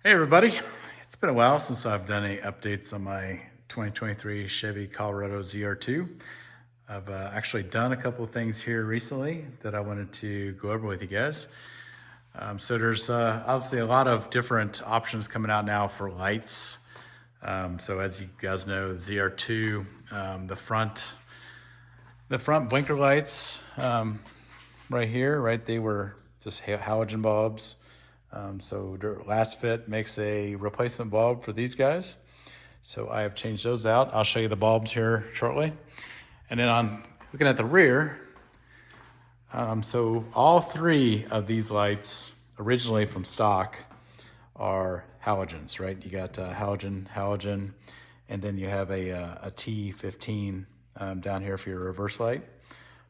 Hey everybody, it's been a while since I've done any updates on my 2023 Chevy Colorado ZR2. I've actually done a couple of things here recently that I wanted to go over with you guys. So there's obviously a lot of different options coming out now for lights. So as you guys know, the ZR2, the front blinker lights right here, they were just halogen bulbs. So Lasfit makes a replacement bulb for these guys. So I have changed those out. I'll show you the bulbs here shortly. And then on looking at the rear, so all three of these lights originally from stock are halogens, right? You got halogen, and then you have a T15 down here for your reverse light.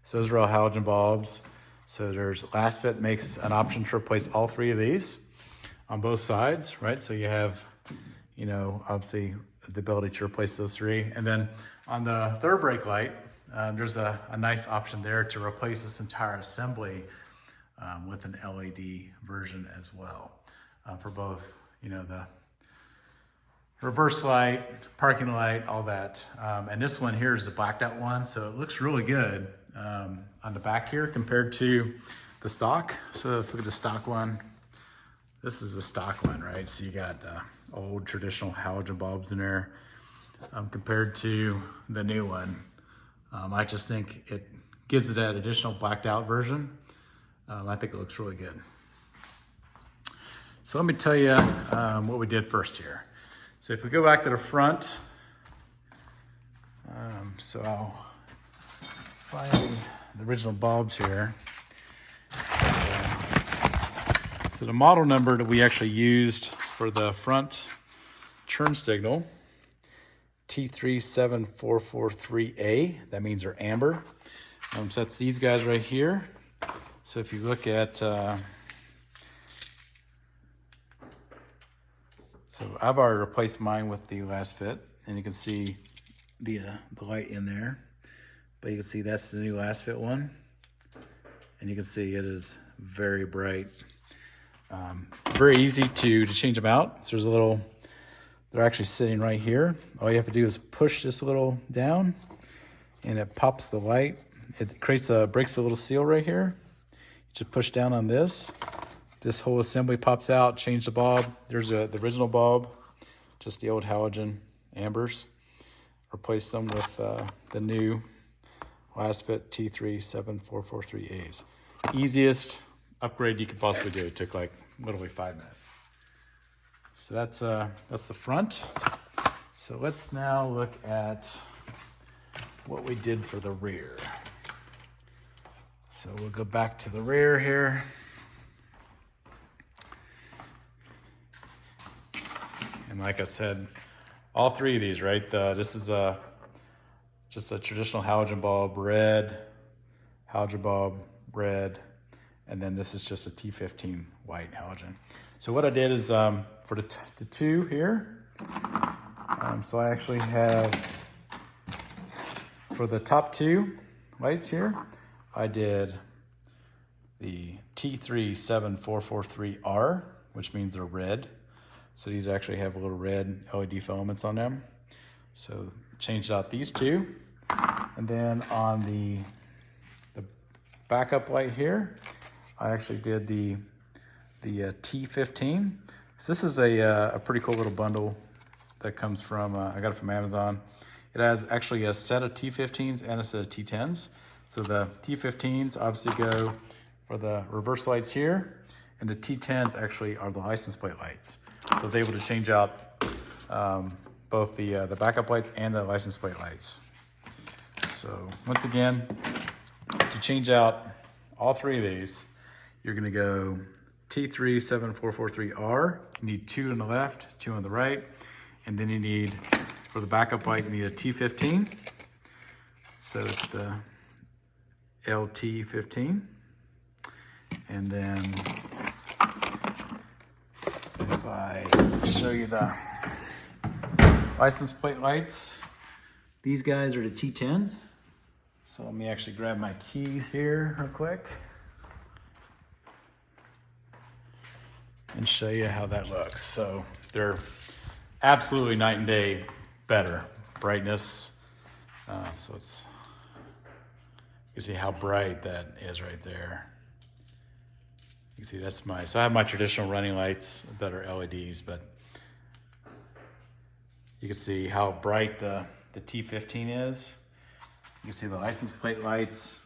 So those are all halogen bulbs. So Lasfit makes an option to replace all three of these on both sides, right? So you have, obviously the ability to replace those three. And then on the third brake light, there's a nice option there to replace this entire assembly with an LED version as well for both, the reverse light, parking light, all that. And this one here is the blacked out one, so it looks really good on the back here compared to the stock. So if we look at the stock one, this is the stock one, right? So you got old traditional halogen bulbs in there compared to the new one. I just think it gives it that additional blacked out version. I think it looks really good. So let me tell you what we did first here. So if we go back to the front, so I'll find the original bulbs here. So the model number that we actually used for the front turn signal, T3-7443A, that means they're amber. So that's these guys right here. So if you look at, so I've already replaced mine with the Lasfit, and you can see the light in there. But you can see that's the new Lasfit one. And you can see it is very bright. Very easy to change them out. So they're actually sitting right here. All you have to do is push this a little down and it pops the light. It breaks a little seal right here. You just push down on this. This whole assembly pops out, change the bulb. There's the original bulb, just the old halogen ambers. Replace them with the new Lasfit T3-7443As. Easiest upgrade you could possibly do. It took like literally 5 minutes. So that's the front. So let's now look at what we did for the rear. So we'll go back to the rear here. And like I said, all three of these, right? This is just a traditional halogen bulb, red, halogen bulb, red, and then this is just a T15 white halogen. So what I did is for the two here, so I actually have, for the top two lights here, I did the T3-7443R, which means they're red. So these actually have little red LED filaments on them. So changed out these two. And then on the backup light here, I actually did the T15. So this is a pretty cool little bundle that comes from, I got it from Amazon. It has actually a set of T15s and a set of T10s. So the T15s obviously go for the reverse lights here, and the T10s actually are the license plate lights. So I was able to change out both the backup lights and the license plate lights. So once again, to change out all three of these, you're gonna go T3-7443R. You need 2 on the left, 2 on the right. And then you need, for the backup light, you need a T15. So it's the LT15. And then if I show you the license plate lights, these guys are the T10s. So let me actually grab my keys here real quick. and show you how that looks. So they're absolutely night and day better. Brightness, so it's, you can see how bright that is right there. You can see that's so I have my traditional running lights that are LEDs, but you can see how bright the T15 is. You can see the license plate lights.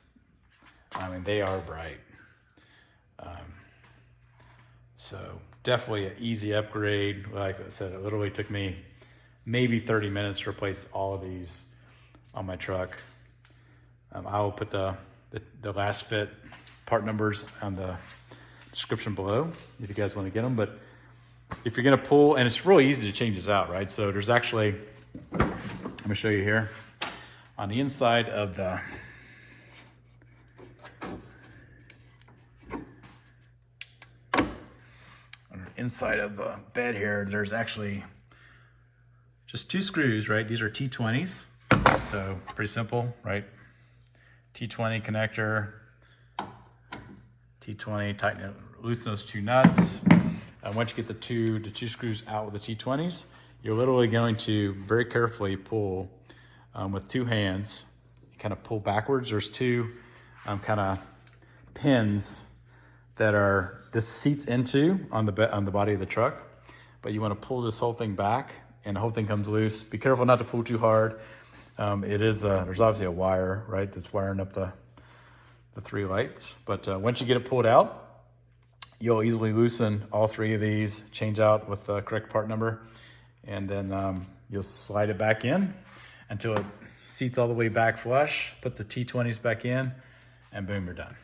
I mean, they are bright. So definitely an easy upgrade. Like I said, it literally took me maybe 30 minutes to replace all of these on my truck. I will put the Lasfit part numbers on the description below if you guys want to get them. But if you're gonna pull, and it's really easy to change this out, right? So there's actually, I'm gonna show you here, on the inside of the bed here, there's actually just 2 screws, right? These are T20s, so pretty simple, right? T20 connector, T20, tighten it, loosen those 2 nuts. Once you get the two screws out with the T20s, you're literally going to very carefully pull with 2 hands. You kind of pull backwards. There's 2 kind of pins that this seats into on the body of the truck, but you want to pull this whole thing back, and the whole thing comes loose. Be careful not to pull too hard. There's obviously a wire, right, that's wiring up the 3 lights. But once you get it pulled out, you'll easily loosen all 3 of these, change out with the correct part number, and then you'll slide it back in until it seats all the way back flush. Put the T20s back in, and boom, you're done.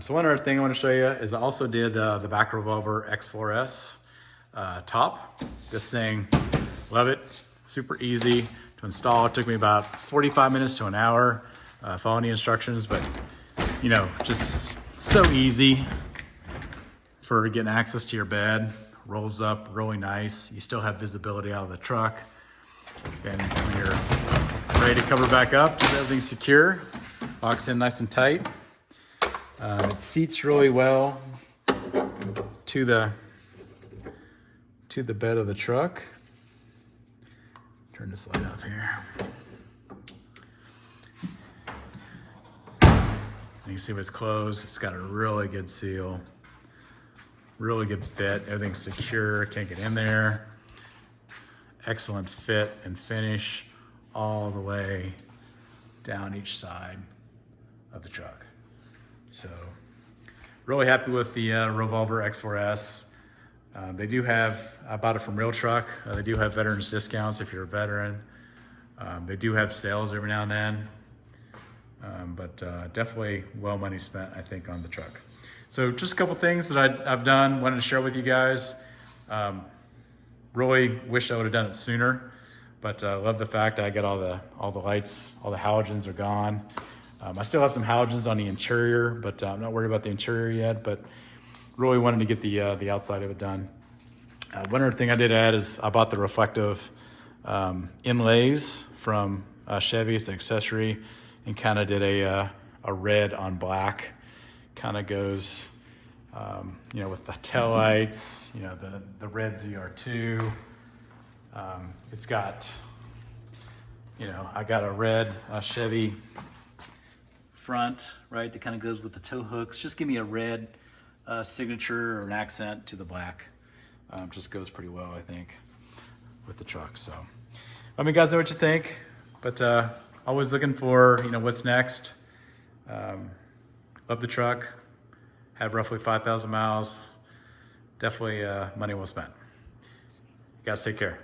So one other thing I want to show you is I also did the Bak Revolver X4S top. This thing, love it, super easy to install. It took me about 45 minutes to an hour following the instructions, but you know, just so easy for getting access to your bed. Rolls up really nice. You still have visibility out of the truck. And when you're ready to cover back up, everything's secure, locks in nice and tight. It seats really well to the bed of the truck. Turn this light up here. You can see when it's closed, it's got a really good seal, really good fit. Everything's secure, can't get in there. Excellent fit and finish all the way down each side of the truck. So really happy with the Revolver X4S. They do have, I bought it from Real Truck. They do have veterans discounts if you're a veteran. They do have sales every now and then. But definitely well money spent, I think, on the truck. So just a couple things that I've done, wanted to share with you guys. Really wish I would have done it sooner, but I love the fact I got all the lights, all the halogens are gone. I still have some halogens on the interior, but I'm not worried about the interior yet, but really wanted to get the outside of it done. One other thing I did add is I bought the reflective inlays from Chevy. It's an accessory, and kind of did a red on black. Kind of goes, you know, with the tail lights, you know, the red ZR2. It's got, you know, I got a red Chevy front, right, that kind of goes with the tow hooks. Just give me a red signature or an accent to the black. Just goes pretty well, I think, with the truck. So let me guys know what you think, but always looking for, you know, what's next. Love the truck, have roughly 5,000 miles. Definitely money well spent. You guys take care.